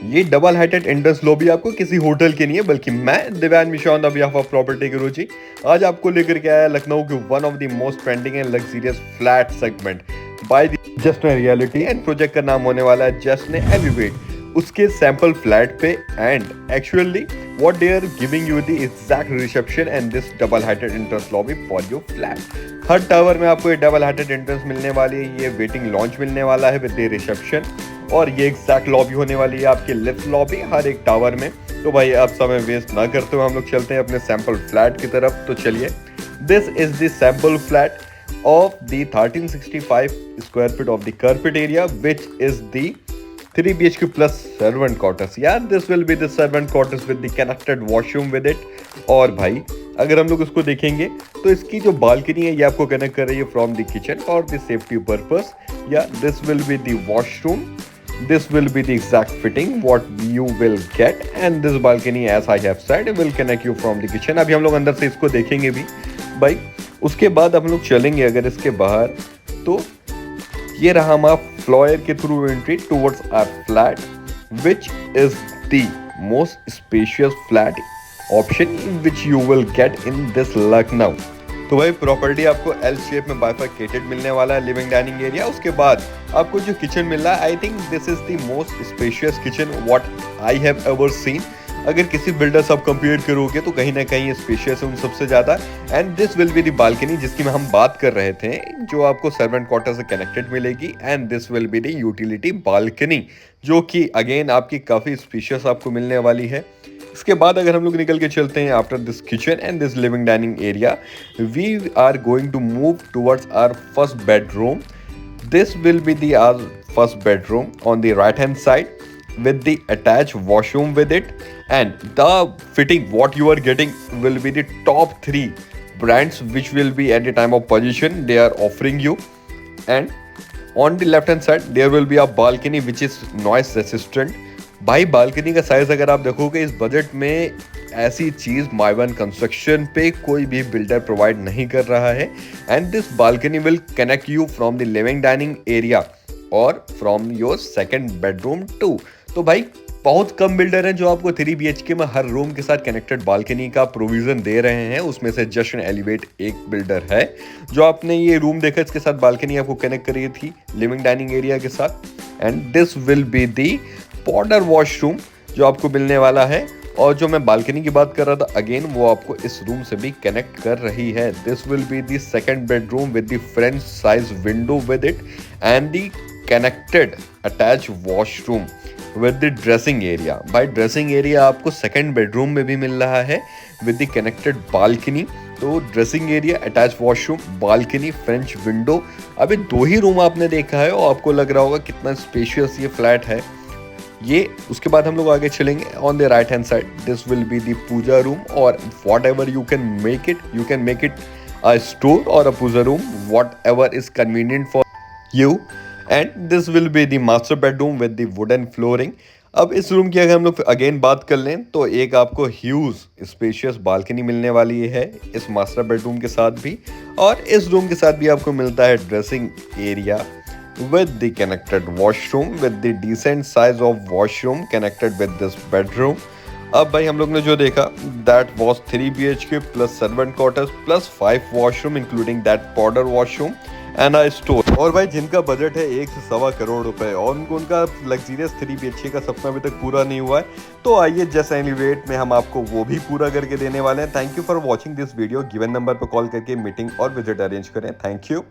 ये double heighted entrance lobby आपको किसी होटल की नहीं है, बल्कि मैं Divyan Mishra on the behalf of Property Guru ji आज आपको लेकर के आया लखनऊ के one of the most trending and luxurious flat segment by the Jashn Realty. And project का नाम होने वाला है जश्न एलिवेट। उसके सैंपल फ्लैट पे and actually what they are giving you the exact reception and this double heighted entrance lobby for your flat। Her tower में आपको ये डबल हाइटेड एंट्रेंस मिलने वाली है, ये वेटिंग लॉन्च मिलने वाला है विद द रिसेप्शन, और ये एग्जैक्ट लॉबी होने वाली है आपकी लिफ्ट लॉबी हर एक टावर में। तो भाई आप समय वेस्ट ना करते हुए हम लोग चलते हैं अपने सैंपल फ्लैट की तरफ। तो चलिए, this is the sample flat of the 1365 square feet of the carpet area, which is the 3 BHK plus servant quarters। Yeah, this will be the servant quarters with the connected washroom with it। और भाई अगर हम लोग इसको देखेंगे तो इसकी जो बालकनी है ये आपको कनेक्ट कर रही है from the kitchen for the safety purpose. या this will be the washroom, this will be the exact fitting what you will get, and this balcony as I have said will connect you from the kitchen। अभी हम लोग अंदर से इसको देखेंगे भी भाई। उसके बाद हम लोग चलेंगे अगर इसके बाहर, तो ये रहा हमारा फ्लोयर के through entry towards our flat which is the most spacious flat option which you will get in this Lucknow. तो भाई प्रॉपर्टी आपको एल शेप में बाइफरकेटेड मिलने वाला है लिविंग डाइनिंग एरिया। उसके बाद आपको जो किचन मिल रहा है, I think this is the most spacious kitchen what I have ever seen. अगर किसी बिल्डर से आप कंपेयर करोगे तो कहीं ना कहीं स्पेशियस है उन सबसे ज़्यादा। And this will be the balcony जिसकी में हम बात कर रहे थे, जो आपको सर्वेंट क्वार्टर से कनेक्टेड मिलेगी। And this will be the utility balcony जो कि अगेन आपकी काफ़ी स्पेशियस आपको मिलने वाली है। इसके बाद अगर हम लोग निकल के चलते हैं after this kitchen and this living dining area, we are going to move towards our first bedroom. This will be the our first bedroom on the right hand side with the attached washroom with it, and the fitting what you are getting will be the top 3 brands which will be at the time of position they are offering you। And on the left hand side there will be a balcony which is noise resistant। भाई balcony का size अगर आप देखोगे इस budget में ऐसी चीज my one construction पे कोई भी बिल्डर प्रोवाइड नहीं कर रहा है। And this balcony will connect you from the living dining area और from your second bedroom too. तो भाई बहुत कम बिल्डर हैं जो आपको 3 BHK में हर रूम के साथ कनेक्टेड बालकनी का प्रोविजन दे रहे हैं। उसमें से जश्न एलिवेट एक बिल्डर है जो आपने ये रूम देखा, इसके साथ बालकनी आपको कनेक्ट करी थी लिविंग डाइनिंग एरिया के साथ। And this will be the powder washroom जो आपको मिलने वाला है। और जो मैं बालकनी की बात कर रहा था अगेन वो आपको इस रूम से भी कनेक्ट कर रही है। This will be the second bedroom with the French size window with it and the connected attach washroom with the dressing area. भाई ड्रेसिंग एरिया आपको सेकंड बेडरूम में भी मिल रहा है विद द कनेक्टेड बालकनी। तो dressing area, attach washroom, balcony, French window, अभी 2 ही room आपने देखा है और आपको लग रहा होगा कितना स्पेशियस ये फ्लैट है ये। उसके बाद हम लोग आगे चलेंगे on the right hand side this will be the puja room, or whatever you can make it a store or a puja room whatever is convenient for you. And this will be the master bedroom with the wooden flooring. अब इस room की अगर हम लोग again बात कर लें तो एक आपको ह्यूज स्पेशियस बालकनी मिलने वाली है इस मास्टर बेडरूम के साथ भी, और इस रूम के साथ भी आपको मिलता है dressing area with the connected washroom with the decent size of washroom connected with this bedroom। अब भाई हम लोग ने जो देखा that was 3 BHK plus servant quarters plus 5 washroom including that powder washroom and a store। और भाई जिनका बजट है 1 से 1.25 करोड़ रुपए और उनका लग्जरियस 3 BHK का सपना अभी तक पूरा नहीं हुआ है, तो आइए जस्ट एलिवेट में हम आपको वो भी पूरा करके देने वाले हैं। Thank you for watching this video. Given number पर कॉल करके मीटिंग और विजिट अरेंज करें। Thank you.